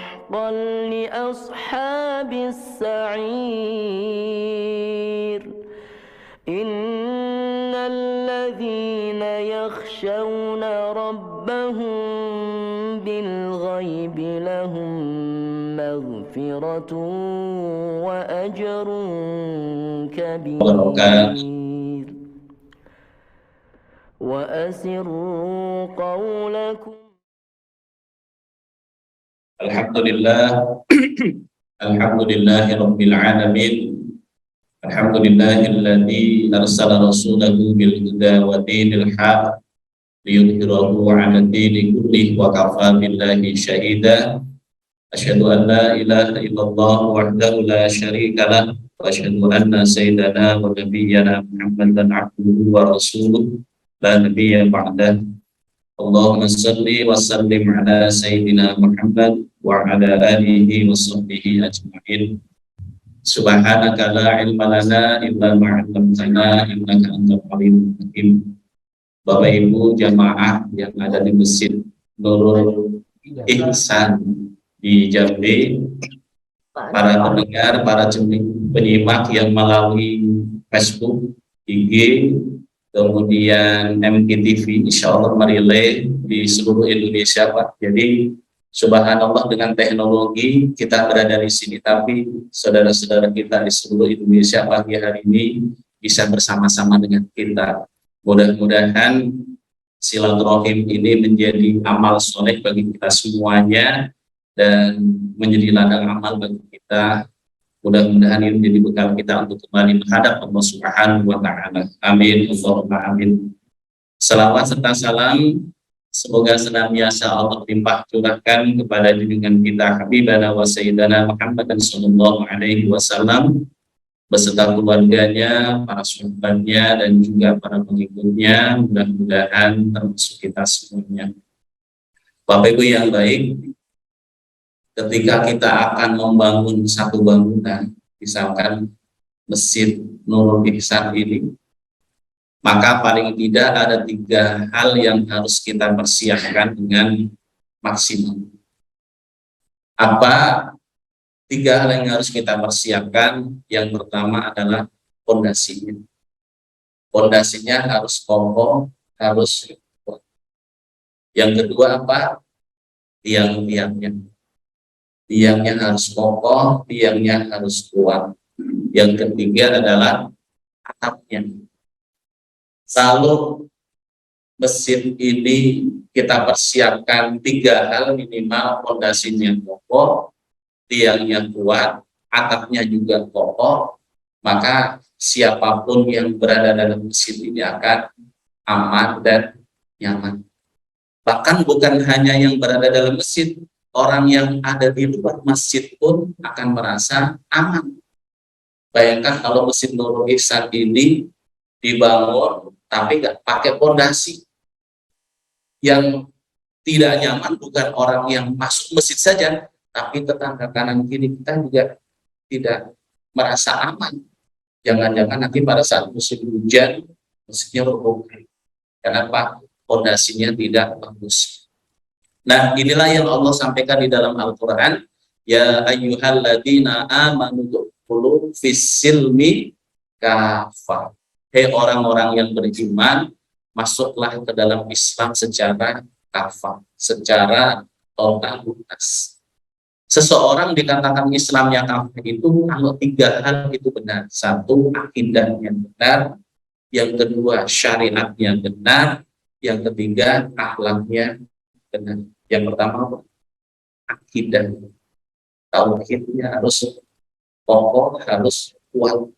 حقا لأصحاب السعير إن الذين يخشون ربهم بالغيب لهم مغفرة وأجر كبير وأسروا قولكم. Alhamdulillah, alhamdulillahi rabbil alamin. Alhamdulillahilladzi arsala rasulahu bil huda wa dinil haq liyudhhirahu 'ala dini kullihi wa kafa billahi syahida. Asyhadu an la ilaha illallah wahdahu la syarika lah wa asyhadu anna sayyidana wa nabiyyana Muhammadan 'abduhu wa rasuluh la nabiyya ba'dah. Allahumma salli wa sallim ala sayyidina Muhammad wa ala alihi wa sahbihi ajma'in. Subhanaka la ilma lana illa ma 'allamtana innaka antal alimul hakim. Bapak Ibu jamaah yang ada di Masjid Nurul Ihsan di Jambi, para pendengar, para penyimak yang melalui Facebook, IG, kemudian MKTV, insya Allah merilai di seluruh Indonesia, Pak. Jadi subhanallah, dengan teknologi kita berada di sini, tapi saudara-saudara kita di seluruh Indonesia pagi hari ini bisa bersama-sama dengan kita. Mudah-mudahan silaturahim ini menjadi amal soleh bagi kita semuanya dan menjadi ladang amal bagi kita. Mudah-mudahan ini menjadi bekal kita untuk kembali menghadap Allah Subhanahu wa Ta'ala. Amin. Allahumma amin. Salawat serta salam semoga senantiasa Allah limpah curahkan kepada junjungan kita Habibana wa Sayyidana Muhammadan sallallahu alaihi wasallam beserta keluarganya, para sahabatnya dan juga para pengikutnya. Mudah-mudahan termasuk kita semuanya. Bapak Ibu yang baik, ketika kita akan membangun satu bangunan, misalkan Masjid Nurul Ihsan ini, maka paling tidak ada 3 hal yang harus kita persiapkan dengan maksimal. Apa 3 hal yang harus kita persiapkan? Yang pertama adalah pondasinya. Pondasinya harus kokoh, harus kuat. Yang kedua apa? Tiang-tiangnya. Tiangnya harus kokoh, tiangnya harus kuat. Yang ketiga adalah atapnya. Kalau masjid ini kita persiapkan 3 hal minimal: pondasinya kokoh, tiangnya kuat, atapnya juga kokoh, maka siapapun yang berada dalam masjid ini akan aman dan nyaman. Bahkan bukan hanya yang berada dalam masjid, orang yang ada di luar masjid pun akan merasa aman. Bayangkan kalau Masjid Nurul Ihsan ini dibangun tapi nggak pakai pondasi. Yang tidak nyaman bukan orang yang masuk masjid saja, tapi tetangga kanan kiri kita juga tidak merasa aman. Jangan-jangan nanti pada saat musim hujan masjidnya roboh. Kenapa? Pondasinya tidak bagus. Nah, inilah yang Allah sampaikan di dalam Al-Quran. Ya ayyuhalladzina amanu dukhulu fis-silmi kafah. Hei orang-orang yang beriman, masuklah ke dalam Islam secara kafah, secara total lunas. Seseorang dikatakan Islamnya kafah itu kalau 3 hal itu benar. 1, akidahnya benar. Yang kedua, syariatnya benar. Yang ketiga, akhlaknya benar. Yang pertama, akidah, tauhidnya harus kokoh, harus kuat.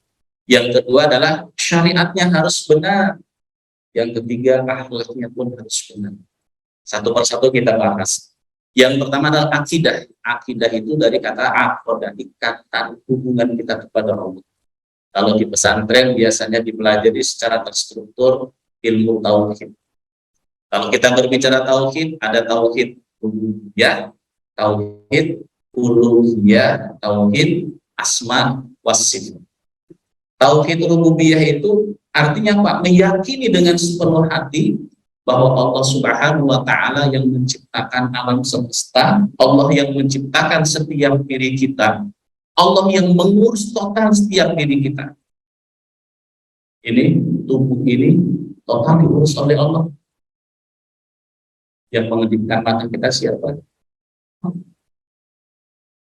Yang kedua adalah syariatnya harus benar. Yang ketiga, akhlaknya pun harus benar. Satu persatu kita bahas. Yang pertama adalah akidah. Akidah itu dari kata aqodah, ikatan hubungan kita kepada Allah. Kalau di pesantren biasanya dipelajari secara terstruktur ilmu tauhid. Kalau kita berbicara tauhid, ada tauhid rububiyah, tauhid uluhiyah, tauhid asma wa sifat. Tauhid rububiyah itu artinya apa? Meyakini dengan sepenuh hati bahwa Allah Subhanahu wa taala yang menciptakan alam semesta, Allah yang menciptakan setiap diri kita, Allah yang mengurus total setiap diri kita. Ini tubuh ini total diurus oleh Allah. Yang mengedipkan mata kita siapa?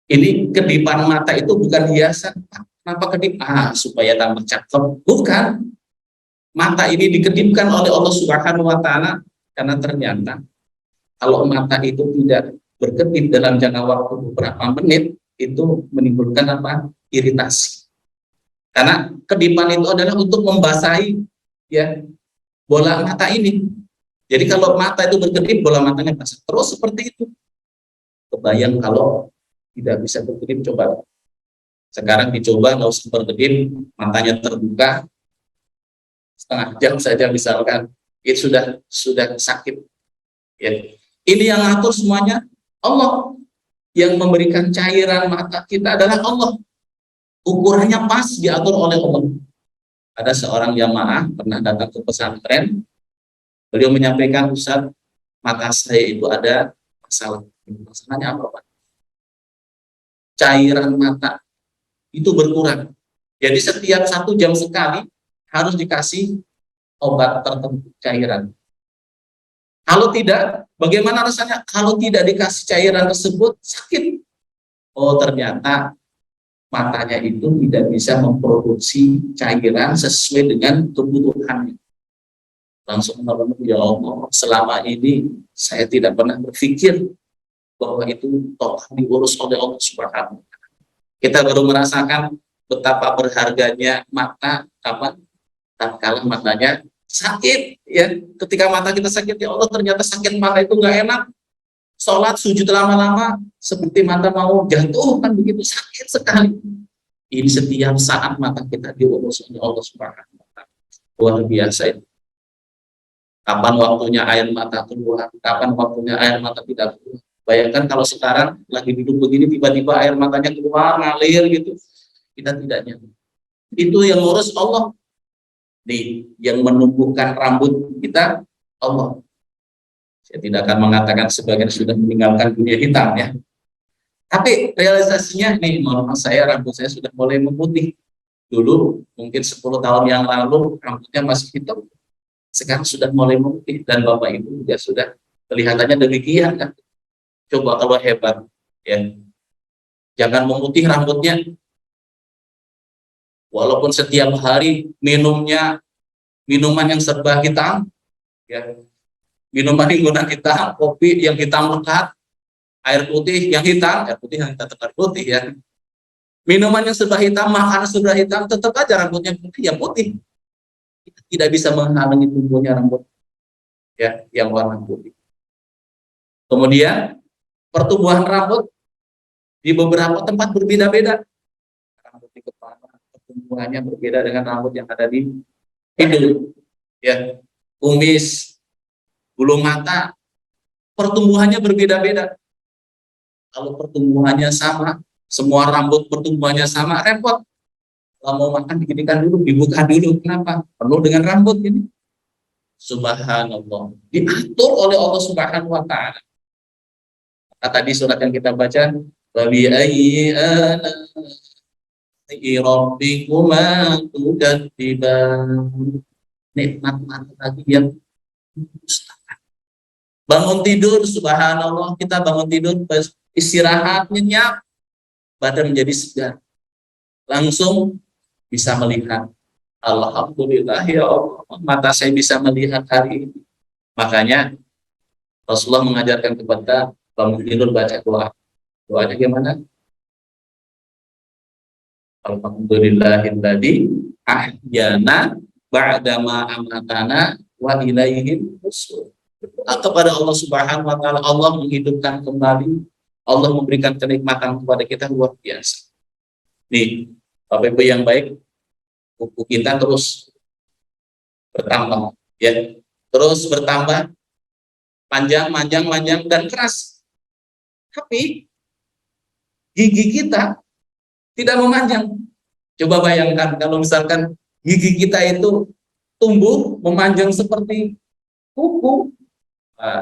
Ini kedipan mata itu bukan hiasan. Kenapa kedip? Supaya tambah cakep. Bukan. Mata ini dikedipkan oleh Allah Subhanahu wa taala karena ternyata kalau mata itu tidak berkedip dalam jangka waktu beberapa menit, itu menimbulkan apa? Iritasi. Karena kedipan itu adalah untuk membasahi ya bola mata ini. Jadi kalau mata itu berkedip, bola matanya basah. Terus seperti itu. Kebayang kalau tidak bisa berkedip, coba. Sekarang dicoba nggak usah berkedip, matanya terbuka setengah jam saja misalkan, itu sudah sakit. Ya. Ini yang ngatur semuanya Allah. Yang memberikan cairan mata kita adalah Allah. Ukurannya pas diatur oleh Allah. Ada seorang jamaah pernah datang ke pesantren, beliau menyampaikan, Ustaz, mata saya itu ada masalah. Masalahnya apa, Pak? Cairan mata itu berkurang. Jadi setiap 1 jam sekali harus dikasih obat tertentu cairan. Kalau tidak, bagaimana rasanya? Kalau tidak dikasih cairan tersebut, sakit. Oh, ternyata matanya itu tidak bisa memproduksi cairan sesuai dengan kebutuhannya. Langsung merenung, ya Allah, selama ini saya tidak pernah berpikir bahwa itu total diurus oleh Allah Subhanahu wa taala. Kita baru merasakan betapa berharganya mata kapan? Tatkala matanya sakit, ya. Ketika mata kita sakit, ya Allah, ternyata sakit mata itu nggak enak. Sholat sujud lama-lama seperti mata mau jatuh, kan begitu, sakit sekali. Ini setiap saat mata kita diurus oleh Allah Subhanahu wa taala. Luar biasa itu. Kapan waktunya air mata keluar, kapan waktunya air mata tidak keluar. Bayangkan kalau sekarang lagi duduk begini, tiba-tiba air matanya keluar, ngalir gitu. Kita tidak nyambung. Itu yang ngurus Allah. Nih, yang menumbuhkan rambut kita Allah. Saya tidak akan mengatakan sebagian sudah meninggalkan dunia hitam ya. Tapi realisasinya nih, mohon maaf, rambut saya sudah mulai memutih. Dulu mungkin 10 tahun yang lalu rambutnya masih hitam. Sekarang sudah mulai memutih, dan Bapak Ibu juga sudah kelihatannya demikian kan. Coba kalau hebat ya. Jangan memutih rambutnya. Walaupun setiap hari minumnya minuman yang serba hitam, ya, minuman yang hitam, kopi yang hitam lekat, air putih yang hitam tetap putih ya. Minuman yang serba hitam, makanan serba hitam, tetap aja rambutnya putih, ya putih. Tidak bisa menghalangi tumbuhnya rambut ya yang warna putih. Kemudian pertumbuhan rambut di beberapa tempat berbeda-beda. Rambut di kepala pertumbuhannya berbeda dengan rambut yang ada di hidung, ya, kumis, bulu mata, pertumbuhannya berbeda-beda. Kalau pertumbuhannya sama, semua rambut pertumbuhannya sama, repot. Kalau mau makan diginikan dulu, dibuka dulu. Kenapa? Penuh dengan rambut ini. Subhanallah. Diatur oleh Allah Subhanahu wa taala. Tadi surat yang kita baca, Wabi ayyi rabbikuma tukadziban. Nikmat mata tadi yang mustahil. Bangun tidur, subhanallah, kita bangun tidur, istirahat, nyenyak, badan menjadi segar. Langsung bisa melihat. Alhamdulillah ya Allah, mata saya bisa melihat hari ini. Makanya Rasulullah mengajarkan kepada bangun tidur baca doa. Doanya gimana? Alhamdulillahilladzi ahyana ba'dama amatana wa ilaihi nusyur. Kepada Allah Subhanahu wa taala, Allah menghidupkan kembali, Allah memberikan kenikmatan kepada kita luar biasa. Nih, Bapak Ibu yang baik, buku kita terus bertambah ya. Terus bertambah panjang dan keras. Tapi gigi kita tidak memanjang. Coba bayangkan kalau misalkan gigi kita itu tumbuh memanjang seperti kuku,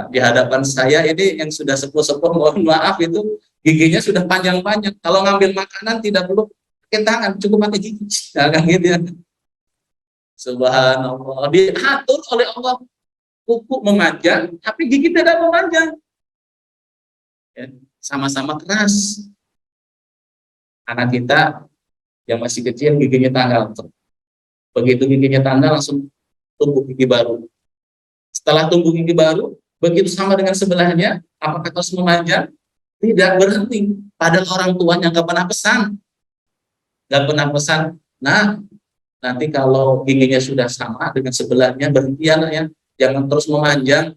Di hadapan saya ini yang sudah sepuh-sepuh, mohon maaf itu giginya sudah panjang-panjang. Kalau ngambil makanan tidak perlu pakai tangan, cukup pakai gigi. Nah, kan gitu ya. Subhanallah, diatur oleh Allah, kuku memanjang, tapi gigi tidak memanjang. Ya, sama-sama keras. Anak kita yang masih kecil giginya tanggal. Begitu giginya tanggal langsung tumbuh gigi baru. Setelah tumbuh gigi baru, begitu sama dengan sebelahnya, apakah terus memanjang? Tidak berhenti. Padahal orang tuanya nggak pernah pesan. Nggak pernah pesan. Nah, nanti kalau giginya sudah sama dengan sebelahnya, berhentian ya. Jangan terus memanjang.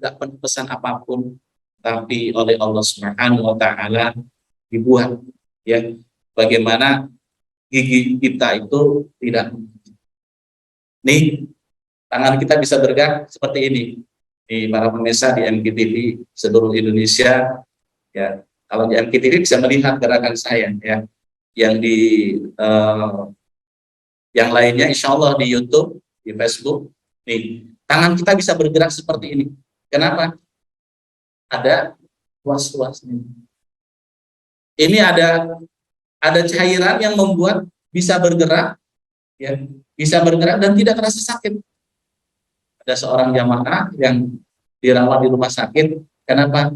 Nggak pernah pesan apapun. Tapi oleh Allah Subhanahu wa Ta'ala dibuat. Ya, bagaimana gigi kita itu tidak. Nih, tangan kita bisa bergerak seperti ini. Di para pemirsa di MKTV seluruh Indonesia, ya. Kalau di MKTV bisa melihat gerakan saya, ya. Yang di yang lainnya, insya Allah di YouTube, di Facebook, nih, tangan kita bisa bergerak seperti ini. Kenapa? Ada ruas-ruasnya. Ini ada cairan yang membuat bisa bergerak, ya, bisa bergerak dan tidak terasa sakit. Ada seorang jamaah yang dirawat di rumah sakit, kenapa?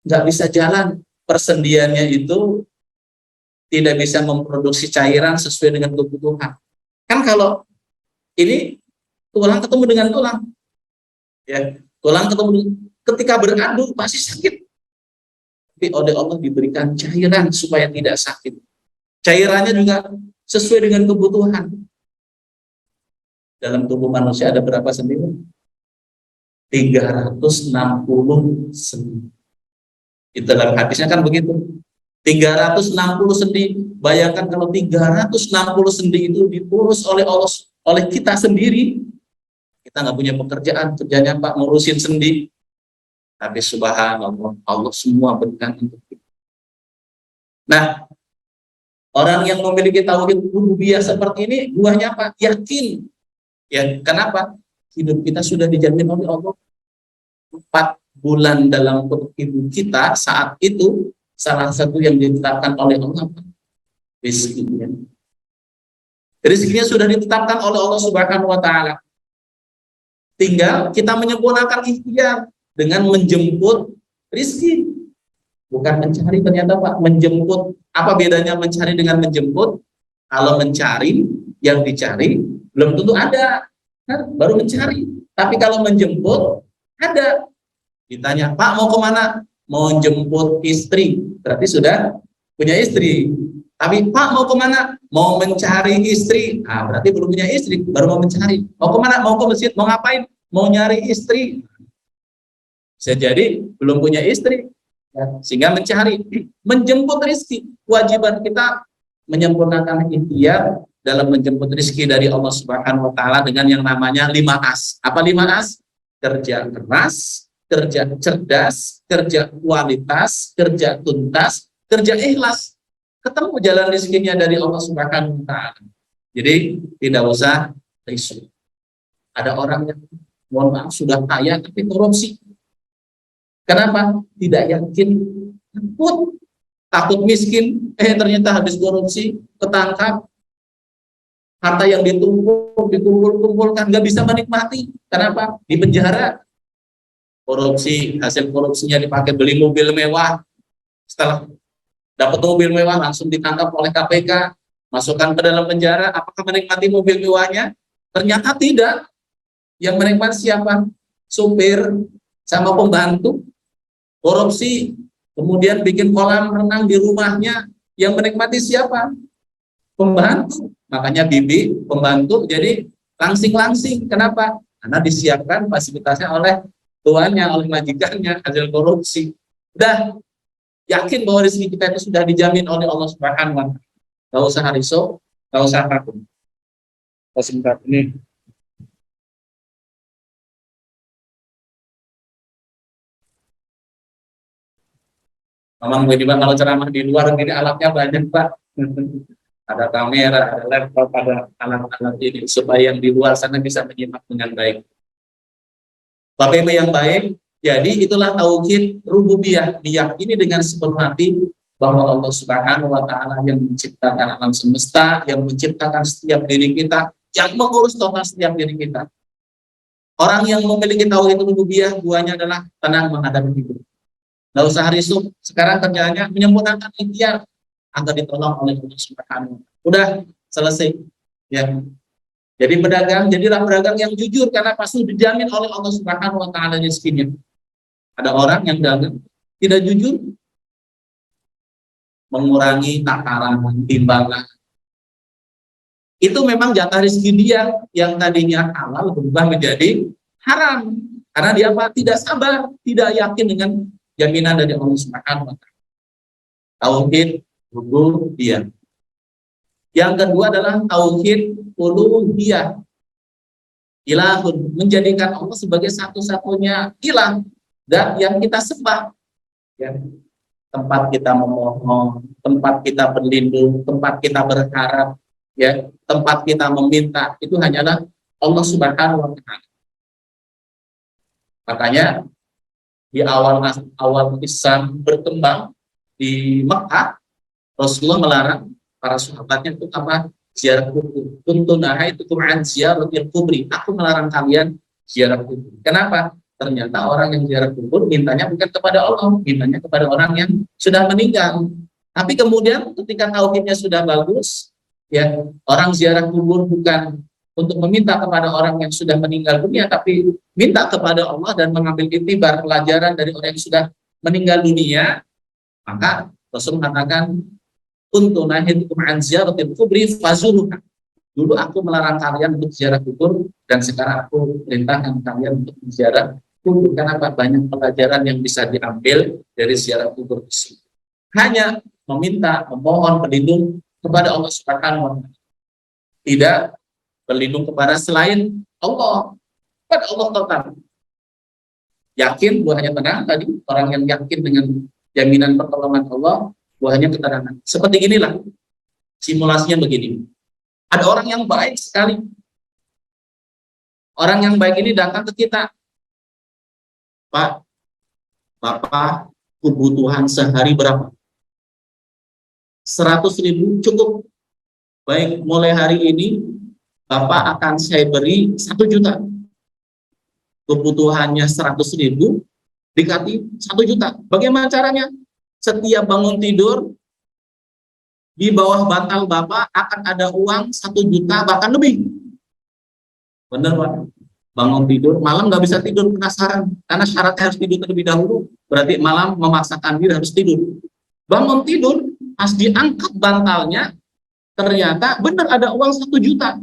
Nggak bisa jalan, persendiannya itu tidak bisa memproduksi cairan sesuai dengan kebutuhan. Kan kalau ini tulang ketemu dengan tulang, ya, tulang ketemu, ketika beradu pasti sakit. Tapi oleh Allah diberikan cairan supaya tidak sakit. Cairannya juga sesuai dengan kebutuhan. Dalam tubuh manusia ada berapa sendi? 360 sendi. Di dalam hadisnya kan begitu. 360 sendi. Bayangkan kalau 360 sendi itu diurus oleh Allah, oleh kita sendiri. Kita nggak punya pekerjaan, kerjanya Pak ngurusin sendi. Tapi subhanallah, Allah semua berikan untuk kita. Nah, orang yang memiliki tauhid rububiyah seperti ini, buahnya apa? Yakin. Ya, kenapa? Hidup kita sudah dijamin oleh Allah. 4 bulan dalam perut ibu kita saat itu, salah satu yang ditetapkan oleh Allah, rezekinya. Rezekinya sudah ditetapkan oleh Allah Subhanahu wa Ta'ala. Tinggal kita menyempurnakan ikhtiar dengan menjemput rezeki, bukan mencari. Ternyata Pak, menjemput, apa bedanya mencari dengan menjemput? Kalau mencari, yang dicari belum tentu ada, kan? Baru mencari. Tapi kalau menjemput, ada. Ditanya, Pak mau kemana? Mau jemput istri, berarti sudah punya istri. Tapi Pak mau kemana? Mau mencari istri, berarti belum punya istri, baru mau mencari. Mau kemana? Mau ke masjid, mau ngapain? Mau nyari istri. Bisa jadi belum punya istri, ya, sehingga mencari, menjemput rezeki. Kewajiban kita menyempurnakan ikhtiar dalam menjemput rezeki dari Allah Subhanahu wa Ta'ala dengan yang namanya 5 As. Apa 5 As? Kerja keras, kerja cerdas, kerja kualitas, kerja tuntas, kerja ikhlas. Ketemu jalan rezekinya dari Allah Subhanahu wa Ta'ala. Jadi tidak usah risau. Ada orang yang mohon maaf sudah kaya tapi korupsi. Kenapa? Tidak yakin, takut miskin, ternyata habis korupsi, ketangkap, harta yang dikumpulkan, nggak bisa menikmati. Kenapa? Di penjara. Korupsi, hasil korupsinya dipakai beli mobil mewah. Setelah dapat mobil mewah, langsung ditangkap oleh KPK, masukkan ke dalam penjara. Apakah menikmati mobil mewahnya? Ternyata tidak. Yang menikmati siapa? Supir sama pembantu. Korupsi, kemudian bikin kolam renang di rumahnya, yang menikmati siapa? Pembantu. Makanya bibi, pembantu, jadi langsing-langsing. Kenapa? Karena disiapkan fasilitasnya oleh tuannya, oleh majikannya, hasil korupsi. Udah yakin bahwa rezeki kita itu sudah dijamin oleh Allah Subhanahu wa Ta'ala. Gak usah risau, gak usah takut. Sebentar ini. Memang begini Pak, kalau ceramah di luar ini alatnya banyak Pak. Ada kamera, ada laptop, ada alat-alat ini supaya yang di luar sana bisa menyimak dengan baik. Bapak Ibu yang baik, jadi itulah tauhid rububiyah, diyakini dengan sepenuh hati bahwa Allah Subhanahu wa taala yang menciptakan alam semesta, yang menciptakan setiap diri kita, yang mengurus total setiap diri kita. Orang yang memiliki tauhid rububiyah, buahnya adalah tenang menghadapi hidup. Nggak usah risuk, sekarang kerjanya menyempurnakan ikhtiar agar ditolong oleh Allah Subhanahu wa taala. Udah selesai. Ya. Jadi pedagang, jadilah pedagang yang jujur karena pasti dijamin oleh Allah Subhanahu wa taala rezekinya. Ada orang yang dagang tidak jujur, mengurangi takaran, timbangan. Itu memang jatah rezeki dia yang tadinya halal berubah menjadi haram. Karena dia apa? Tidak sabar, tidak yakin dengan jaminan dari Allah Subhanahu wa taala. Tauhid rububiyah. Yang kedua adalah tauhid uluhiyah. Ilahun, menjadikan Allah sebagai satu-satunya ilah dan yang kita sembah. Ya. Tempat kita memohon, tempat kita berlindung, tempat kita berharap, ya, tempat kita meminta, itu hanyalah Allah Subhanahu wa taala. Makanya di awal Islam berkembang di Mekah, Rasulullah melarang para sahabatnya itu apa? Ziarah kubur. Tuntunaha itu Quran ziaratil kubri. Aku melarang kalian ziarah kubur. Kenapa? Ternyata orang yang ziarah kubur mintanya bukan kepada Allah, mintanya kepada orang yang sudah meninggal. Tapi kemudian ketika tauhidnya sudah bagus, ya, orang ziarah kubur bukan untuk meminta kepada orang yang sudah meninggal dunia, tapi minta kepada Allah dan mengambil iktibar pelajaran dari orang yang sudah meninggal dunia, maka Rasul mengatakan untuk nahidukum an ziyaratil kubri fazuruha. Dulu aku melarang kalian untuk ziarah kubur dan sekarang aku perintahkan kalian untuk ziarah kubur. Kenapa? Banyak pelajaran yang bisa diambil dari ziarah kubur tersebut. Hanya meminta, memohon berlindung kepada Allah Subhanahu wa taala. Tidak berlindung kepada selain Allah. Kepada Allah total. Yakin buahnya tenang tadi, orang yang yakin dengan jaminan pertolongan Allah, buahnya ketenangan. Seperti inilah simulasinya begini. Ada orang yang baik sekali. Orang yang baik ini datang ke kita. Pak, Bapak kebutuhan sehari berapa? 100.000 cukup. Baik, mulai hari ini Bapak akan saya beri 1 juta. Kebutuhannya 100.000 dikasih 1 juta. Bagaimana caranya? Setiap bangun tidur di bawah bantal Bapak akan ada uang 1 juta bahkan lebih. Benar Pak? Bangun tidur, malam nggak bisa tidur penasaran karena syaratnya harus tidur terlebih dahulu. Berarti malam memaksakan diri harus tidur. Bangun tidur, pas diangkat bantalnya, ternyata benar ada uang 1 juta.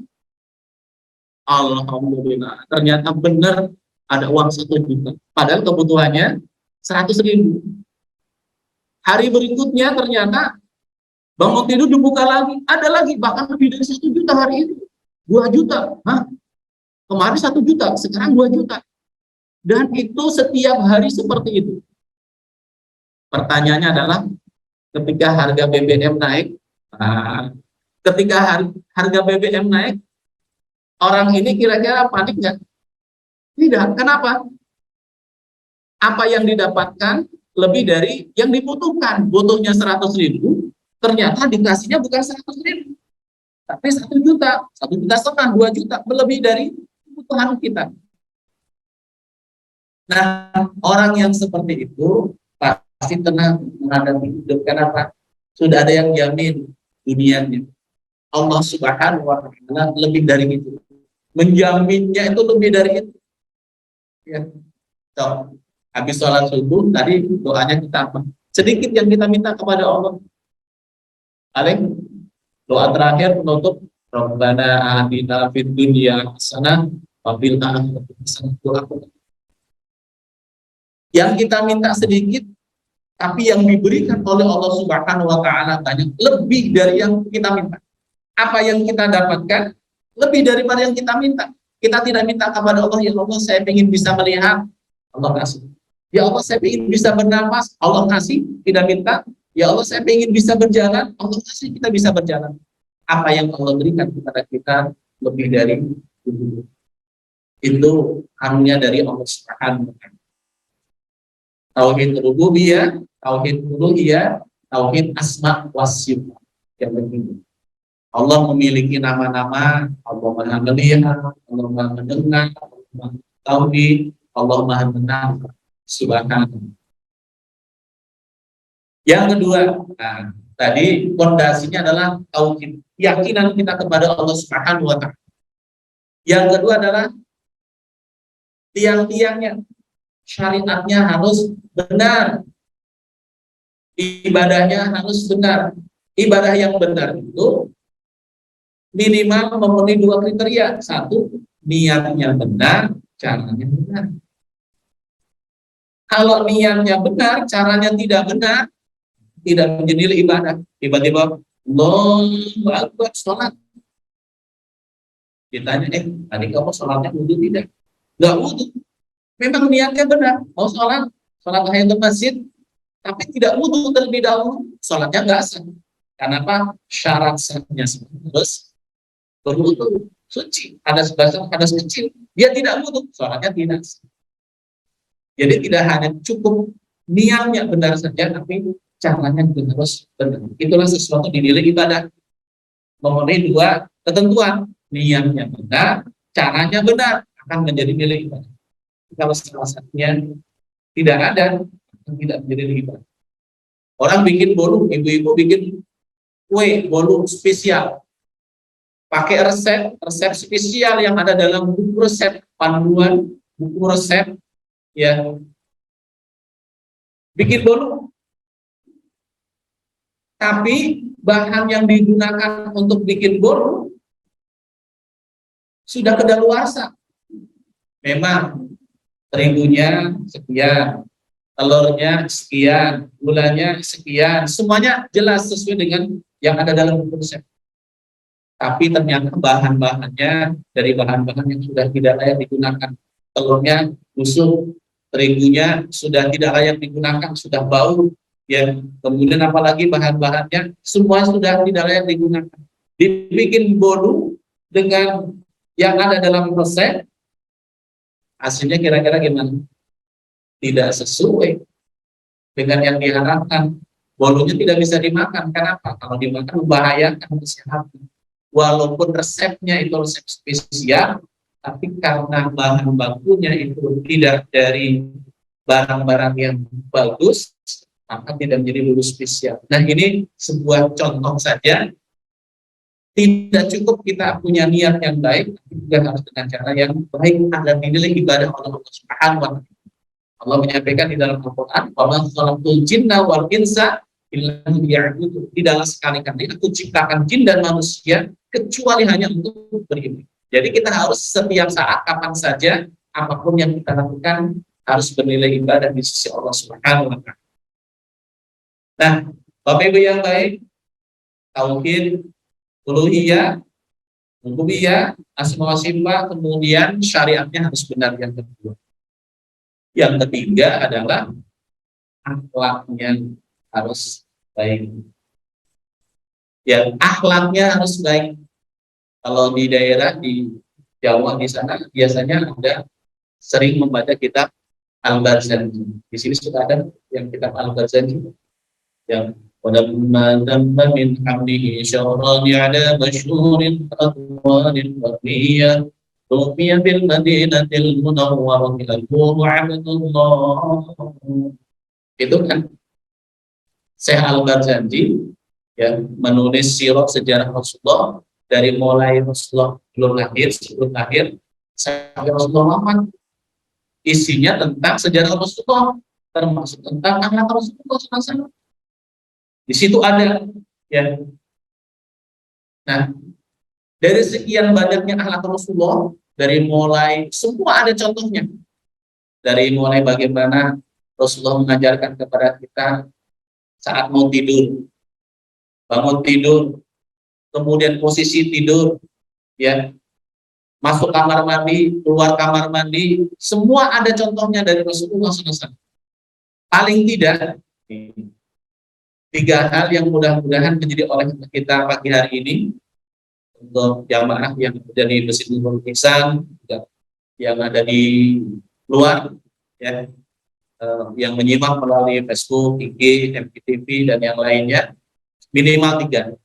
Alhamdulillah, ternyata benar ada uang 1 juta. Padahal kebutuhannya 100.000. Hari berikutnya ternyata bangun tidur dibuka lagi, ada lagi bahkan lebih dari 1 juta hari itu. 2 juta. Hah? Kemarin 1 juta, sekarang 2 juta. Dan itu setiap hari seperti itu. Pertanyaannya adalah ketika harga BBM naik, harga BBM naik, orang ini kira-kira panik nggak? Tidak. Kenapa? Apa yang didapatkan lebih dari yang dibutuhkan. Butuhnya 100.000, ternyata dikasihnya bukan 100.000, tapi 1 juta, 1,5 juta, 2 juta, lebih dari kebutuhan kita. Nah, orang yang seperti itu pasti tenang menghadapi hidup. Kenapa? Sudah ada yang jamin dunianya. Allah Subhanahu wa taala lebih dari itu. Menjaminnya itu lebih dari itu. Ya. So, habis sholat subuh tadi doanya kita apa? Sedikit yang kita minta kepada Allah. Paling doa terakhir penutup, Rabbana atina fid dunya hasanah wa fil akhirati hasanah. Yang kita minta sedikit, tapi yang diberikan oleh Allah Subhanahu wa taala banyak, lebih dari yang kita minta. Apa yang kita dapatkan lebih daripada yang kita minta. Kita tidak minta kepada Allah, ya Allah saya ingin bisa melihat, Allah kasih. Ya Allah saya ingin bisa bernapas, Allah kasih. Tidak minta, ya Allah saya ingin bisa berjalan, Allah kasih, kita bisa berjalan. Apa yang Allah berikan kepada kita lebih dari itu. itu karunia dari Allah Subhanahu wa Ta'ala. Tauhid rububiyah, tauhid uluhiyah, tauhid asma wa sifat. Yang penting Allah memiliki nama-nama, Allah Maha melihat, Allah Maha mendengar, Allah Maha mengetahui, Allah Maha mendengar. Subhanahu. Yang kedua, nah, tadi fondasinya adalah tauhid, keyakinan kita kepada Allah Subhanahu wa Ta'ala. Yang kedua adalah tiang-tiangnya, syariatnya harus benar, ibadahnya harus benar. Ibadah yang benar itu minimal memenuhi dua kriteria. Satu, niatnya benar, caranya benar. Kalau niatnya benar, caranya tidak benar, tidak menjadi nilai ibadah. Tiba-tiba Allahu Akbar, sholat. Ditanya, tadi kamu sholatnya wudhu tidak? Nggak wudhu. Memang niatnya benar, mau sholat tahiyatul masjid, tapi tidak wudhu terlebih dahulu, sholatnya nggak sah. Kenapa? Syarat sahnya harus berwudhu, suci, hadas besar, hadas kecil. Dia tidak wudhu, sholatnya tidak sah. Jadi tidak hanya cukup niatnya benar saja, tapi caranya juga harus benar. Itulah sesuatu dinilai ibadah. Memenuhi dua ketentuan, niatnya benar, caranya benar, akan menjadi nilai ibadah. Kalau salah satunya tidak ada, tidak menjadi nilai ibadah. Orang bikin bolu, ibu-ibu bikin kue bolu spesial, pakai resep spesial yang ada dalam buku resep, panduan buku resep, ya, bikin bolu. Tapi bahan yang digunakan untuk bikin bolu sudah kedaluarsa. Memang terigunya sekian, telurnya sekian, gulanya sekian, semuanya jelas sesuai dengan yang ada dalam buku resep. Tapi ternyata bahan-bahannya dari bahan-bahan yang sudah tidak layak digunakan. Telurnya busuk, terigunya sudah tidak layak digunakan, sudah bau, ya. Kemudian apalagi bahan-bahannya semua sudah tidak layak digunakan. Dibikin bolu dengan yang ada dalam resep, hasilnya kira-kira gimana? Tidak sesuai dengan yang diharapkan. Bolunya tidak bisa dimakan. Kenapa? Kalau dimakan membahayakan kesehatan. Walaupun resepnya itu resep spesial, tapi karena bahan bakunya itu tidak dari barang-barang yang bagus, maka tidak menjadi bolu spesial. Nah, ini sebuah contoh saja. Tidak cukup kita punya niat yang baik, tapi juga harus dengan cara yang baik agar dinilai ibadah oleh Allah Subhanahu wa Ta'ala. Allah menyampaikan di dalam Al-Quran, "Wa ma khalaqtul jinna wal insa illa liya'budun." Tidaklah sekali-kali aku ciptakan jin dan manusia kecuali hanya untuk beribadah. Jadi kita harus setiap saat, kapan saja, apapun yang kita lakukan harus bernilai ibadah di sisi Allah Subhanahu wa Ta'ala. Nah, Bapak Ibu yang baik, tauhid uluhiyah, rububiyah, asma wa sifat, kemudian syariatnya harus benar yang kedua. Yang ketiga adalah akhlaknya harus baik. Ya, akhlaknya harus baik. Kalau di daerah di Jawa di sana biasanya ada sering membaca kitab Al-Barzanji. Di sini sudah ada yang kitab Al-Barzanji yang ولما تم من حمله شهران على مشهور أطوال وفية توفي بالمدينة المنورة النور عبد الله. Itu kan Syekh Al-Barzanji yang menulis sirah sejarah Rasulullah dari mulai Rasulullah belum lahir, sebelum lahir sampai Rasulullah wafat. Isinya tentang sejarah Rasulullah, termasuk tentang akhlak Rasulullah SAW. Di situ ada, ya. Nah, dari sekian banyaknya akhlak Rasulullah, dari mulai semua ada contohnya. Dari mulai bagaimana Rasulullah mengajarkan kepada kita saat mau tidur, bangun tidur, kemudian posisi tidur, ya, masuk kamar mandi, keluar kamar mandi, semua ada contohnya dari Rasulullah SAW. Paling tidak 3 hal yang mudah-mudahan menjadi oleh kita pagi hari ini untuk jamaah yang ada di Masjid Nurul Ihsan, yang ada di luar, ya, yang menyimak melalui Facebook, IG, MPTV dan yang lainnya, minimal 3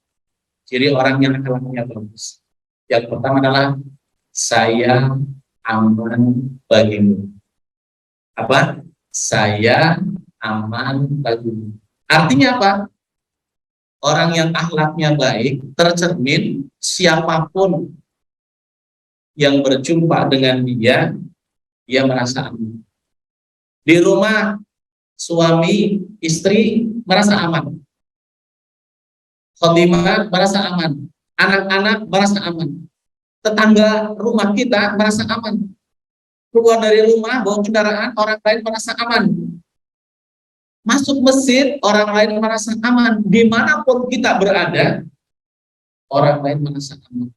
ciri orang yang akhlaknya bagus. Yang pertama adalah saya aman bagimu. Apa? Saya aman bagimu. Artinya apa? Orang yang akhlaknya baik tercermin siapapun yang berjumpa dengan dia merasa aman. Di rumah suami istri merasa aman, khotimah merasa aman, anak-anak merasa aman, tetangga rumah kita merasa aman, keluar dari rumah bawa kendaraan orang lain merasa aman, masuk masjid orang lain merasa aman, dimanapun kita berada orang lain merasa aman.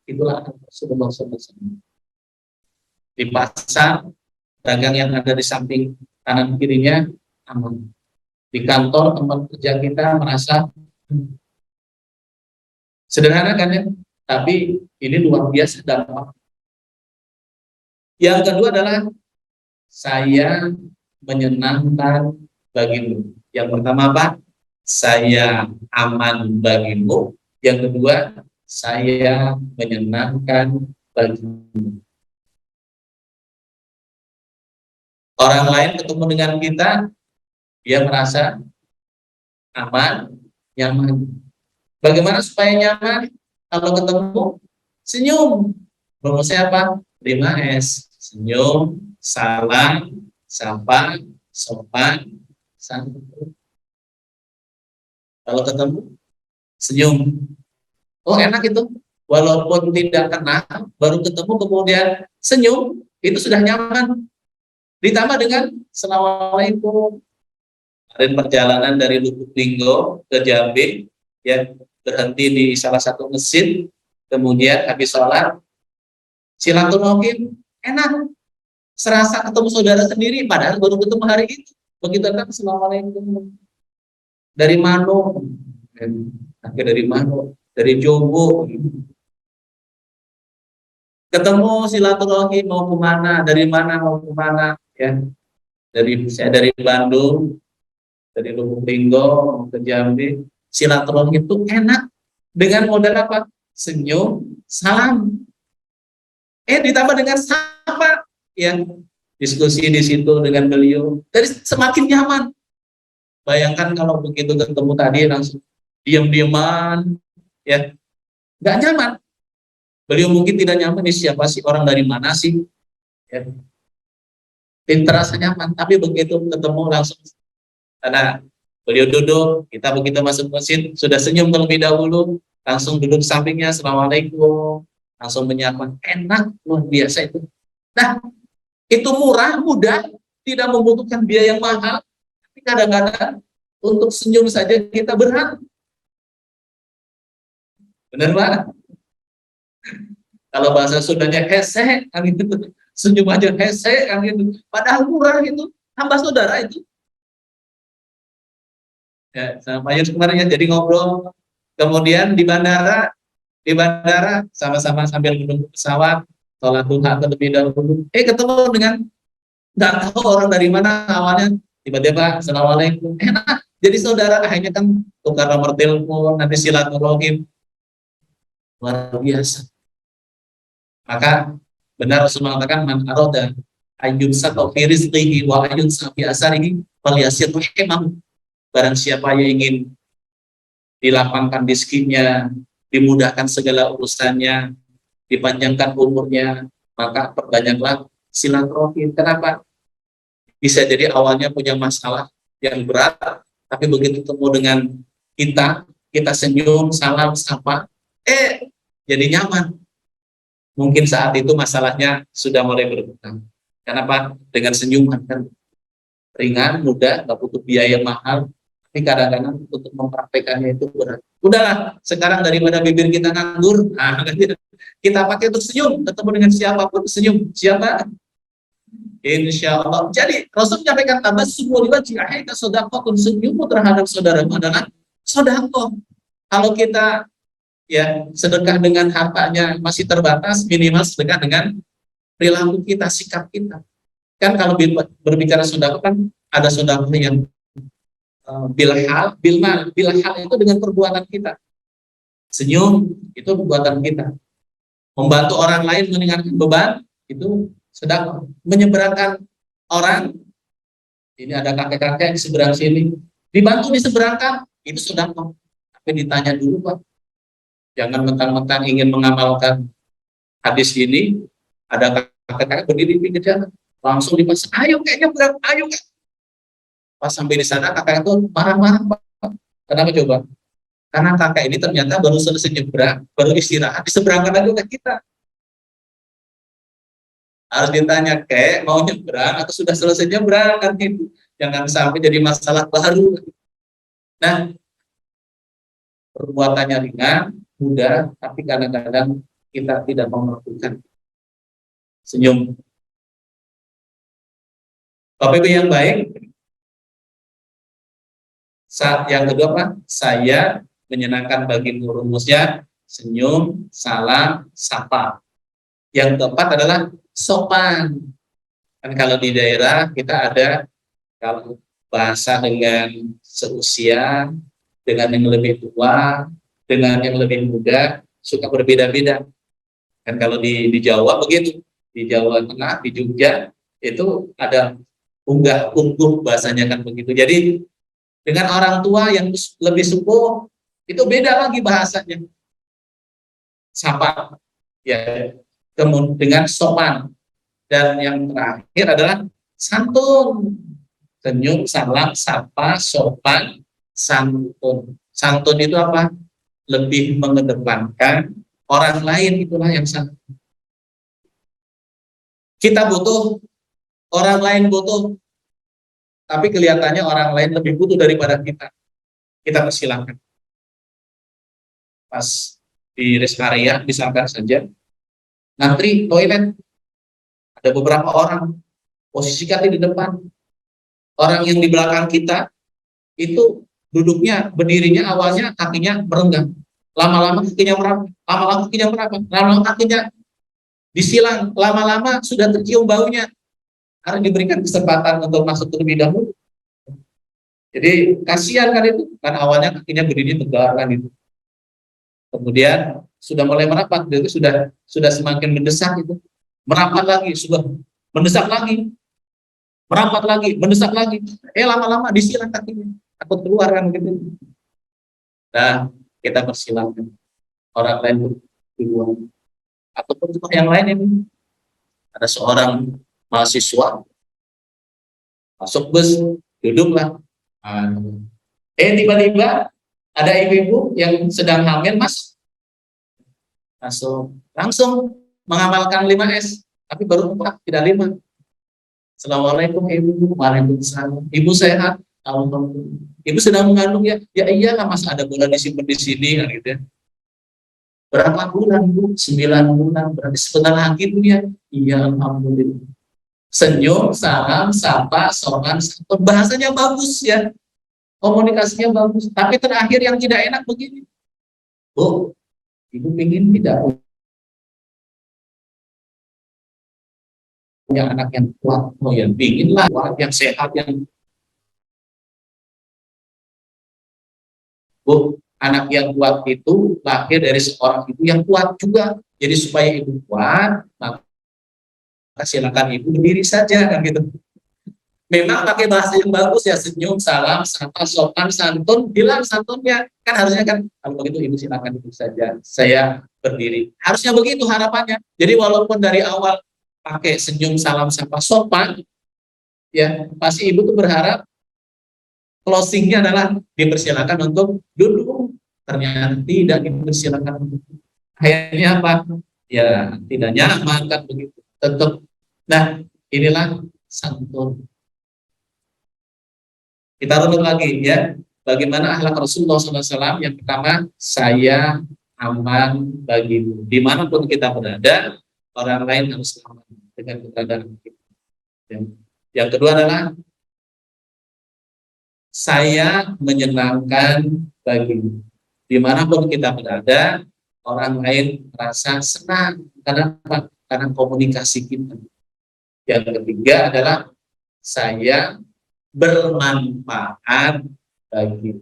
Itulah Rasulullah SAW. Di pasar, dagang yang ada di samping kanan kirinya aman. Di kantor tempat kerja kita merasa sederhana kan ya, tapi ini luar biasa dampak. Yang kedua adalah saya menyenangkan bagimu. Yang pertama apa? Saya aman bagimu. Yang kedua, saya menyenangkan bagimu. Orang lain ketemu dengan kita, dia merasa aman, nyaman. Bagaimana supaya nyaman? Kalau ketemu, senyum. Rumusnya apa? 5S. Senyum, salam, sapa, sopan, santun. Kalau ketemu, senyum. Oh, enak itu. Walaupun tidak kenal, baru ketemu kemudian senyum, itu sudah nyaman. Ditambah dengan Assalamualaikum. Ada perjalanan dari Lubuk Linggo ke Jambi, ya, berhenti di salah satu masjid, kemudian habis sholat, silaturahim, enak. Serasa ketemu saudara sendiri, padahal baru ketemu hari itu. Begitu kan, Assalamualaikum. Dari Mano, dari Mano, dari Jowo. Ketemu silaturahim mau kemana, dari mana mau kemana, ya. Saya dari Bandung, dari Lubuk Linggo mau ke Jambi. Silaturahim itu enak dengan modal apa? Senyum, salam. Ditambah dengan sapa, ya, diskusi di situ dengan beliau, jadi semakin nyaman. Bayangkan kalau begitu ketemu tadi langsung diam-diaman, ya, nggak nyaman. Beliau mungkin tidak nyaman, ini siapa sih, orang dari mana sih, ya. Tidak terasa nyaman, tapi begitu ketemu langsung, karena beliau duduk, kita begitu masuk masjid sudah senyum terlebih dahulu, langsung duduk sampingnya, Assalamualaikum, langsung menyapa, enak, luar biasa itu. Nah, itu murah, mudah, tidak membutuhkan biaya yang mahal, tapi kadang-kadang untuk senyum saja kita berat. Benar banget. Kalau bahasa Sundanya hese, kan gitu. Senyum aja hese, kan gitu. Padahal murah itu, tambah saudara itu. Ya, sama Pak Yus kemarin ya, jadi ngobrol. Kemudian di bandara sama-sama sambil menunggu pesawat, sholat duha terlebih dahulu. Ketemu dengan nggak tahu orang dari mana awalnya, tiba-tiba Assalamualaikum, enak. Jadi saudara, akhirnya kan tukar nomor telepon, nanti silaturahim, luar biasa. Maka benar Rasul mengatakan, man aroda ayun satu fi rizqihi wa ayun safi asarihi falyasir rahimah. Barang siapa yang ingin dilapangkan rezekinya, dimudahkan segala urusannya, dipanjangkan umurnya, maka perbanyaklah silaturahim. Kenapa? Bisa jadi awalnya punya masalah yang berat, tapi begitu ketemu dengan kita senyum, salam, sapa, jadi nyaman. Mungkin saat itu masalahnya sudah mulai berkurang. Kenapa? Dengan senyuman kan ringan, mudah, nggak butuh biaya mahal. Tapi kadang-kadang untuk mempraktekannya itu berat. Udahlah, sekarang daripada bibir kita nganggur, kita pakai untuk senyum. Ketemu dengan siapapun senyum. Siapa? Insya Allah. Jadi Rasul menyampaikan tambah semua diwajib. Kita sodako, senyum terhadap saudaramu adalah sodako. Kalau kita ya sedekah dengan hartanya masih terbatas, minimal sedekah dengan perilaku kita, sikap kita. Kan kalau berbicara sedekah kan ada sedekah yang bilhal, bilhal itu dengan perbuatan kita. Senyum itu perbuatan kita. Membantu orang lain meringankan beban itu sedekah. Menyeberangkan orang, ini ada kakek-kakek di seberang sini, dibantu diseberangkan, itu sedekah. Tapi ditanya dulu, Pak, jangan mentang-mentang ingin mengamalkan hadis ini, ada kakek-kakek berdiri di pinggir jalan, langsung dipasang, ayo kayaknya berang, ayo kak. Pas sampai di sana kakek itu marah-marah, Pak. Kenapa coba? Karena kakek ini ternyata baru selesai nyebrang, baru istirahat, diseberangkan lagi ke kita. Harus ditanya, kayak mau nyebrang atau sudah selesai nyebrang, kan itu. Jangan sampai jadi masalah baru. Nah, perbuatannya ringan, mudah, tapi kadang-kadang kita tidak mau melakukan. Senyum. Bapak Ibu yang baik, saat yang kedua Pak, saya menyenangkan bagimu, rumusnya senyum, salam, sapa. Yang keempat adalah sopan. Kan kalau di daerah kita ada, kalau bahasa dengan seusia, dengan yang lebih tua, dengan yang lebih muda, suka berbeda-beda. Kan kalau di Jawa begitu, di Jawa Tengah, di Jogja, itu ada unggah-ungguh bahasanya kan begitu. Jadi dengan orang tua yang lebih sepuh, itu beda lagi bahasanya. Sapa, ya, kemudian dengan sopan. Dan yang terakhir adalah santun. Senyum, salam, sapa, sopan, santun. Santun itu apa? Lebih mengedepankan orang lain, itulah yang santun. Kita butuh, orang lain butuh, tapi kelihatannya orang lain lebih butuh daripada kita. Kita persilahkan. Pas di rest area, misalkan saja, ngantri toilet, ada beberapa orang, posisikan di depan. Orang yang di belakang kita, itu duduknya, berdirinya awalnya kakinya merenggang. Lama-lama kakinya merapat, lama-lama kakinya merapat, lama-lama kakinya disilang, lama-lama sudah tercium baunya. Harus diberikan kesempatan untuk masuk terlebih dahulu. Jadi kasihan kan itu, kan awalnya kakinya berdiri tegak kan itu. Kemudian sudah mulai merapat, itu sudah semakin mendesak itu, merapat lagi, sudah mendesak lagi, merapat lagi, mendesak lagi. Lama-lama disilang kakinya, takut keluar kan gitu. Nah, kita persilahkan orang lain duluan, ataupun juga yang lain ini. Ada seorang mahasiswa masuk bus, duduklah. Tiba-tiba ada ibu-ibu yang sedang hamil, Mas. Langsung mengamalkan 5S, tapi baru 4, tidak 5. Assalamualaikum Ibu. Waalaikumsalam. Ibu sehat? Alhamdulillah. Ibu sedang mengandung ya? Ya iyalah Mas, ada bulan disimpan di sini kan gitu ya. Berapa bulan Bu? 9 bulan. Berarti sebentar lagi Bu ya? Iya, alhamdulillah. Senyum, salam, sapa, sopan, santun. Bahasanya bagus ya. Komunikasinya bagus. Tapi terakhir yang tidak enak begini. Bu, Ibu ingin tidak punya anak yang kuat? Oh ya, inginlah kuat, yang sehat, yang Bu, anak yang kuat itu lahir dari seorang ibu yang kuat juga. Jadi supaya ibu kuat, maka silakan ibu berdiri saja kan gitu. Memang pakai bahasa yang bagus ya, senyum, salam, sapa, sopan, santun, bilang santunnya. Kan harusnya kan, kalau begitu ibu silakan duduk saja, saya berdiri. Harusnya begitu harapannya. Jadi walaupun dari awal pakai senyum, salam, sapa, sopan, ya pasti ibu tuh berharap closingnya adalah dipersilakan untuk duduk. Ternyata tidak dipersilakan untuk duduk. Akhirnya apa? Ya tidak nyaman kan begitu. Tetap. Nah inilah santun. Kita runut lagi ya, bagaimana akhlak Rasulullah SAW. Yang pertama, saya aman bagimu. Dimanapun kita berada, orang lain harus aman dengan keberadaan kita. Yang kedua adalah, saya menyenangkan bagimu. Dimanapun kita berada, orang lain merasa senang. Kenapa? karena komunikasi kita. Yang ketiga adalah saya bermanfaat bagi.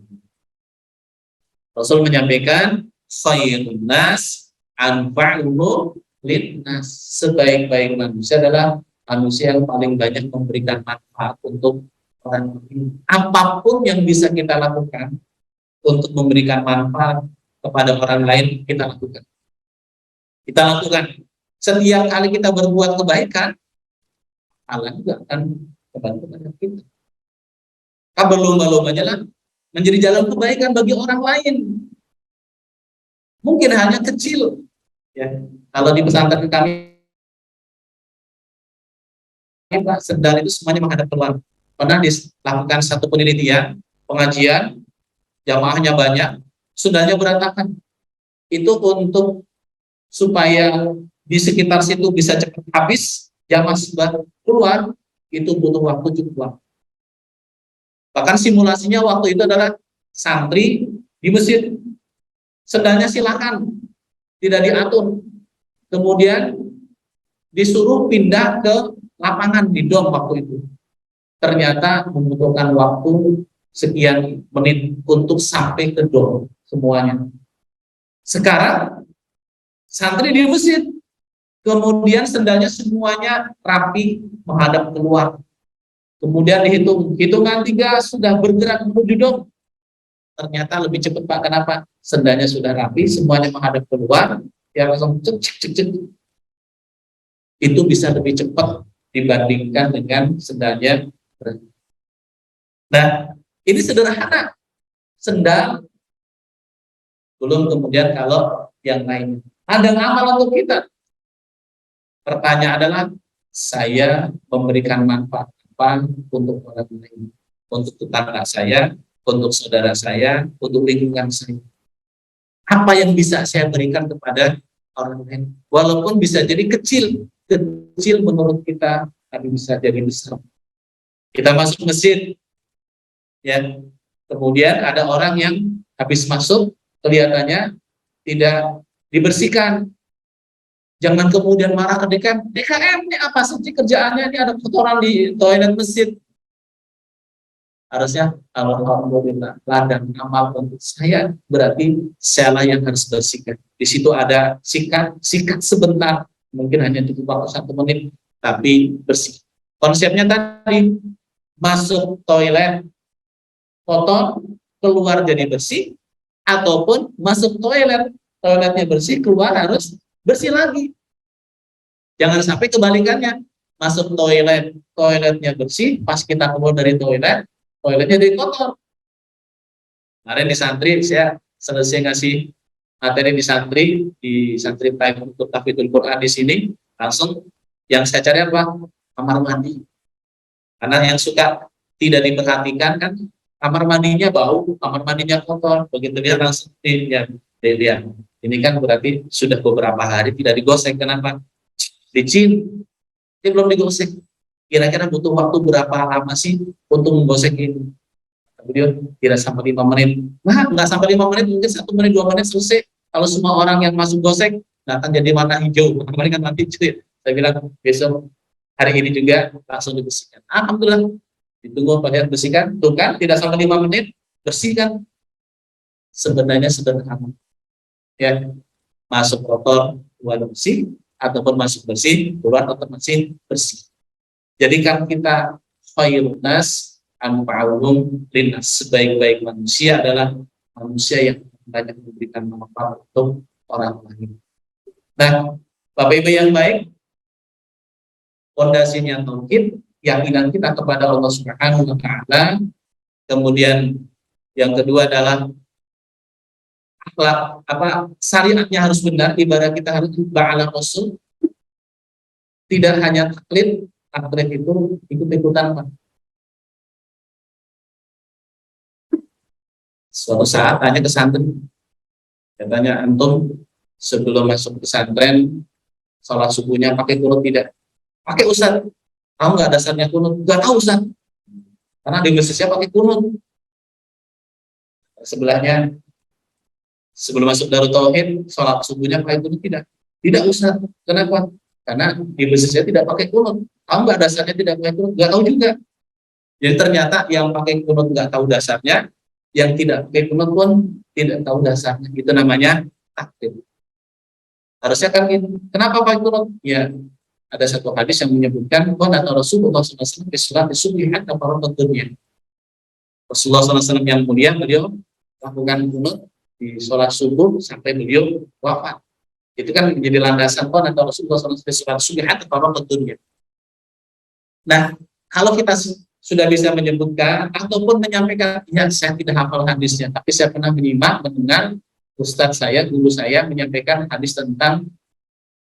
Rasul menyampaikan khairun nas anfa'uhum linnas. Sebaik-baik manusia adalah manusia yang paling banyak memberikan manfaat untuk orang lain. Apapun yang bisa kita lakukan untuk memberikan manfaat kepada orang lain, kita lakukan. Kita lakukan. Setiap kali kita berbuat kebaikan, Allah juga akan membantu kita. Kita berlomba-lomba jalan menjadi jalan kebaikan bagi orang lain. Mungkin hanya kecil. Ya. Kalau di pesantren kami, Pak, sendal itu semuanya menghadap keluar. Pernah dilakukan satu penelitian, pengajian, jamaahnya banyak, sendalnya berantakan. Itu untuk supaya di sekitar situ bisa cepat habis, jamaah sudah keluar, itu butuh waktu cukup lama. Bahkan simulasinya waktu itu adalah santri di masjid, sendalnya silakan, tidak diatur. Kemudian disuruh pindah ke lapangan di dom waktu itu. Ternyata membutuhkan waktu sekian menit untuk sampai ke dom semuanya. Sekarang santri di masjid, kemudian sendalnya semuanya rapi menghadap keluar. Kemudian dihitung, hitungan 3 sudah bergerak menuju dom. Ternyata lebih cepat, Pak. Kenapa? Sendalnya sudah rapi, semuanya menghadap keluar, ya langsung cek cek cek cek. Itu bisa lebih cepat dibandingkan dengan sendalnya. Nah, ini sederhana. Sendal, belum kemudian kalau yang lainnya. Ada amal untuk kita. Pertanyaan adalah, saya memberikan manfaat apa untuk orang lain, untuk tetangga saya, untuk saudara saya, untuk lingkungan saya. Apa yang bisa saya berikan kepada orang lain? Walaupun bisa jadi kecil menurut kita, tapi bisa jadi besar. Kita masuk masjid, ya. Kemudian ada orang yang habis masuk, kelihatannya tidak dibersihkan. Jangan kemudian marah ke DKM. DKM ini apa sih kerjaannya? Ini ada kotoran di toilet masjid. Harusnya alhamdulillah ladang amal untuk saya, berarti saya yang harus bersihkan. Di situ ada sikat sebentar, mungkin hanya cukup waktu 1 menit, tapi bersih. Konsepnya tadi, masuk toilet kotor, keluar jadi bersih, ataupun masuk toiletnya bersih, keluar harus bersih lagi. Jangan sampai kebalikannya, masuk toiletnya bersih, pas kita keluar dari toiletnya jadi kotor. Kemarin di santri, saya selesai ngasih materi di santri time untuk tahfidzul Quran di sini, langsung yang saya cari apa? Kamar mandi. Karena yang suka tidak diperhatikan kan, kamar mandinya bau, kamar mandinya kotor, begitu dia langsung lihat. Ini kan berarti sudah beberapa hari tidak digoseng. Kenapa? Licin, ini belum digoseng. Kira-kira butuh waktu berapa lama sih untuk menggoseng ini? Kemudian tidak sampai 5 menit. Nah, nggak sampai 5 menit, mungkin 1 menit, 2 menit selesai. Kalau semua orang yang masuk goseng, akan jadi warna hijau. Kemarin kan nanti hijau ya. Saya bilang besok hari ini juga langsung dibersihkan. Alhamdulillah, ditunggu pada bersihkan. Tuh kan, tidak sampai 5 menit, bersihkan. Sebenarnya sederhana. Ya, masuk kotor, keluar bersih, ataupun masuk bersih, keluar otomatis bersih. Jadikan kita khairun nas anfa'uhum linnas. Sebaik-baik manusia adalah manusia yang banyak memberikan manfaat untuk orang lain. Nah, Bapak Ibu yang baik, fondasinya tauhid, keyakinan kita kepada Allah Subhanahu wa taala. Kemudian yang kedua adalah akhlak, syariatnya harus benar, ibadah kita harus ba'ala rasul. Tidak hanya taklid itu ikut-ikutan, Pak. Suatu saat tanya ke santri, katanya, antum sebelum masuk pesantren sholat subuhnya pakai kunut tidak? Pakai, Ustaz. Tahu nggak dasarnya kunut? Nggak tahu, Ustaz. Karena di masjidnya pakai kunut. Sebelahnya, sebelum masuk Darut Tauhid, sholat subuhnya pakai kunut tidak? Tidak, Ustaz. Kenapa? Karena di masjid saya tidak pakai kunut. Tahu nggak dasarnya tidak pakai kunut? Nggak tahu juga. Jadi ternyata yang pakai kunut nggak tahu dasarnya, yang tidak pakai kunut pun tidak tahu dasarnya. Itu namanya taklid. Harusnya kan gitu. Kenapa pakai kunut? Ya, ada satu hadis yang menyebutkan qanata Rasulullah SAW fi sholati subhi hatta faraqat dunya. Rasulullah SAW yang mulia, beliau lakukan kunut di sholat subuh sampai beliau wafat. Itu kan menjadi landasan qanata Rasulullah SAW fi sholati subhi hatta faraqat dunya. Nah, kalau kita sudah bisa menyebutkan ataupun menyampaikan, ya saya tidak hafal hadisnya, tapi saya pernah mendengar ustadz saya, guru saya menyampaikan hadis tentang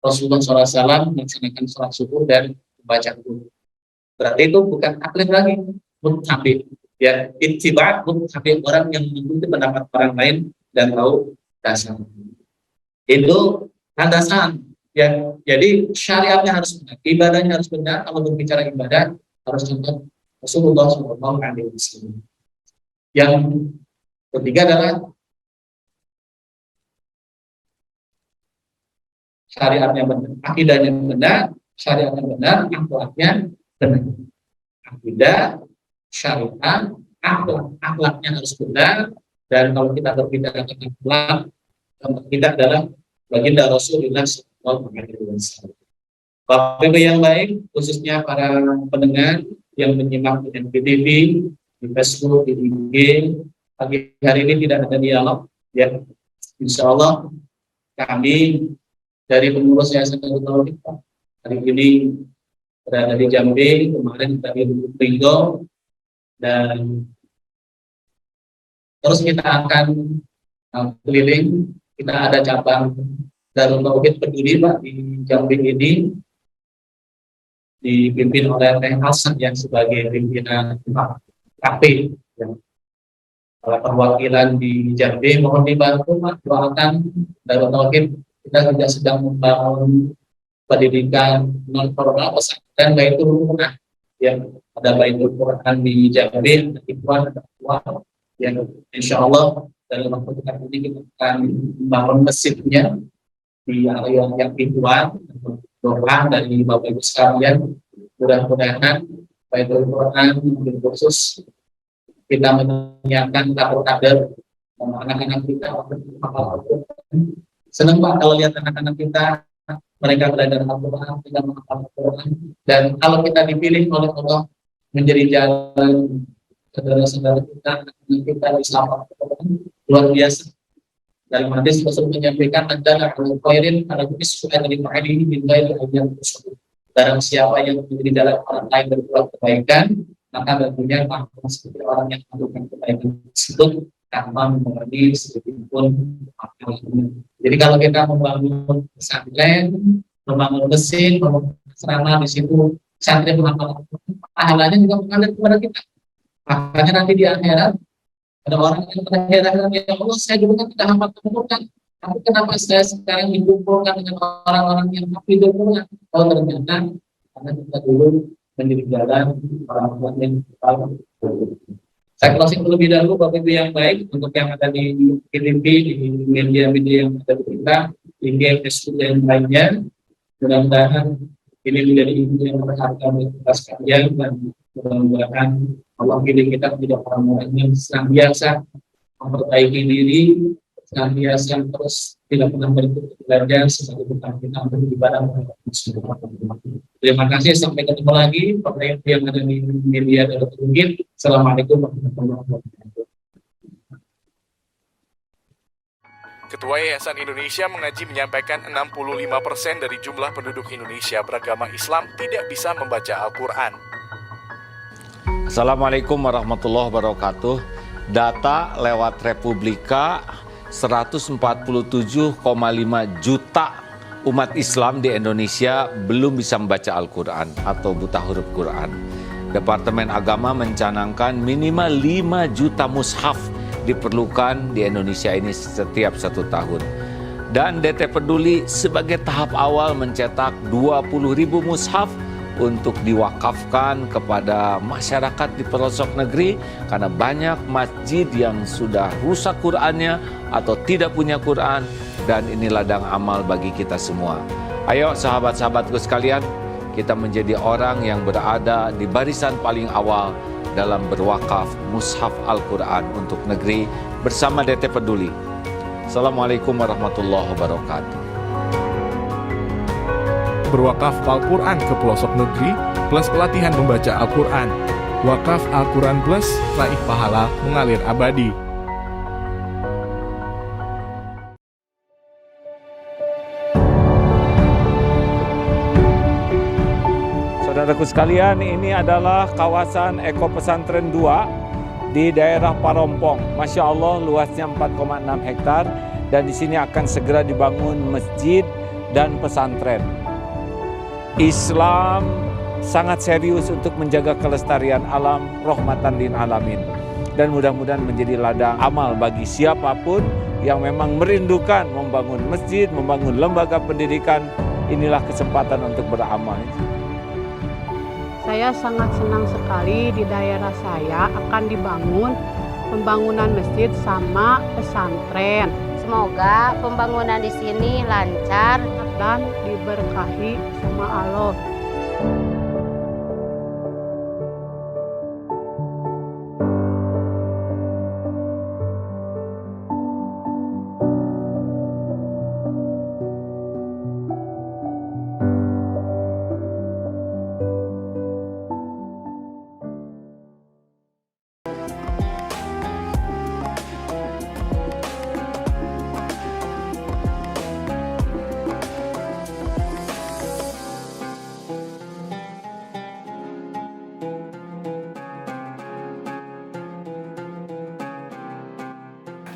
Rasulullah SAW melaksanakan sholat subuh dan membaca kunut. Berarti itu bukan taklid lagi, mutabi. Ya, ittiba, mutabi, orang yang mengikuti pendapat orang lain dan tahu dasar. Itu landasan. Ya, jadi syariatnya harus benar, ibadahnya harus benar. Kalau berbicara ibadah harus contoh Rasulullah SAW. Yang ketiga adalah syariatnya benar, akidahnya benar, syariatnya benar, akhlaknya benar. Akidah, syariat, akhlaknya harus benar. Dan kalau kita berbicara tentang akhlak, kita adalah baginda Rasulullah SAW. Bapak Ibu yang baik, khususnya para pendengar yang menyimak di NPTV, di Facebook, di IG, pagi hari ini tidak ada dialog, ya. Insya Allah kami dari pengurus Yayasan Darut Tauhid hari ini berada di Jambi, kemarin dari Ringo, dan terus kita akan keliling. Kita ada cabang Darut Tauhid Peduli, Pak, di Jambi ini dipimpin oleh Teh Hasan yang sebagai pimpinan KP, yang perwakilan di Jambi. Mohon dibantu, Pak, doakan Darut Tauhid. Kita juga sedang membangun pendidikan non formal pesantren Baitul Quran, yang ada Baitul Quran di Jambi, ada Ikhwan, ada Ikhwan, yang insya Allah dalam waktu dekat ini kita akan membangun masjidnya di area yang Ikhwan. Doa dari Bapak Ibu sekalian, mudah-mudahan Baitul Quran mungkin khusus kita menyiapkan kader-kader anak-anak kita untuk hafal Al-Quran. Senang, Pak, kalau lihat anak-anak kita, mereka belajar Al-Quran, tidak menghafal Al-Quran. Dan kalau kita dipilih oleh Allah menjadi jalan saudara-saudara kita, anak-anak kita bisa hafal Al-Quran, luar biasa. Dalam hadis Rasul menyampaikan, adalah al-khairin ala bisku dari ma'ali bin ghairi ayyan tersebut. Barang siapa yang menjadi jalan orang lain berbuat kebaikan, maka baginya pahala seperti orang yang melakukan kebaikan tersebut tanpa mengurangi sedikit pun pahalanya. Jadi kalau kita membangun pesantren, membangun mesin, membangun asrama di situ, pesantren menghafal, pahalanya juga mengalir kepada kita. Makanya nanti di akhirat ada orang yang terheran, ya Allah, saya dulu kan tidak hafal Al-Quran, tapi kenapa saya sekarang dikumpulkan dengan orang-orang yang hafidul Quran? Oh, ternyata karena kita dulu menjadi jalan orang-orang yang hafal. Saya closing terlebih dahulu, Bapak Ibu yang baik, untuk yang ada di TV, di media-media yang ada di kita, di game, Facebook, dan lainnya. Mudah-mudahan ini menjadi ilmu yang berharga bagi kita sekalian, dan mudah-mudahan Allah pilih kita menjadi orang-orang yang senantiasa memperbaiki diri, senantiasa terus tidak pernah berhenti belajar sebagai bekal kita untuk beribadah kepada Allah. Terima kasih, sampai ketemu lagi Bapak yang ada di media Darut Tauhid. Assalamualaikum warahmatullahi wabarakatuh. Ketua Yayasan Indonesia Mengaji menyampaikan 65% dari jumlah penduduk Indonesia beragama Islam tidak bisa membaca Al-Quran. Assalamualaikum warahmatullahi wabarakatuh. Data lewat Republika, 147,5 juta umat Islam di Indonesia belum bisa membaca Al-Quran atau buta huruf Quran. Departemen Agama mencanangkan minimal 5 juta mushaf diperlukan di Indonesia ini setiap 1 tahun. Dan DT Peduli sebagai tahap awal mencetak 20.000 mushaf untuk diwakafkan kepada masyarakat di pelosok negeri, karena banyak masjid yang sudah rusak Qurannya atau tidak punya Quran, dan ini ladang amal bagi kita semua. Ayo sahabat-sahabatku sekalian, kita menjadi orang yang berada di barisan paling awal dalam berwakaf mushaf Al-Quran untuk negeri bersama DT Peduli. Assalamualaikum warahmatullahi wabarakatuh. Berwakaf Al-Quran ke pelosok negeri plus pelatihan membaca Al-Quran. Wakaf Al-Quran Plus, raih pahala mengalir abadi. Saudaraku sekalian, ini adalah kawasan Eko Pesantren 2 di daerah Parompong. Masya Allah, luasnya 4,6 hektar dan di sini akan segera dibangun masjid dan pesantren. Islam sangat serius untuk menjaga kelestarian alam, rahmatan lil alamin. Dan mudah-mudahan menjadi ladang amal bagi siapapun yang memang merindukan membangun masjid, membangun lembaga pendidikan. Inilah kesempatan untuk beramal. Saya sangat senang sekali di daerah saya akan dibangun pembangunan masjid sama pesantren. Semoga pembangunan di sini lancar dan diberkahi sama Allah.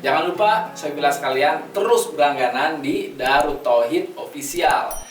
Jangan lupa, saya bilang sekalian, terus berlangganan di Darut Tauhid Official.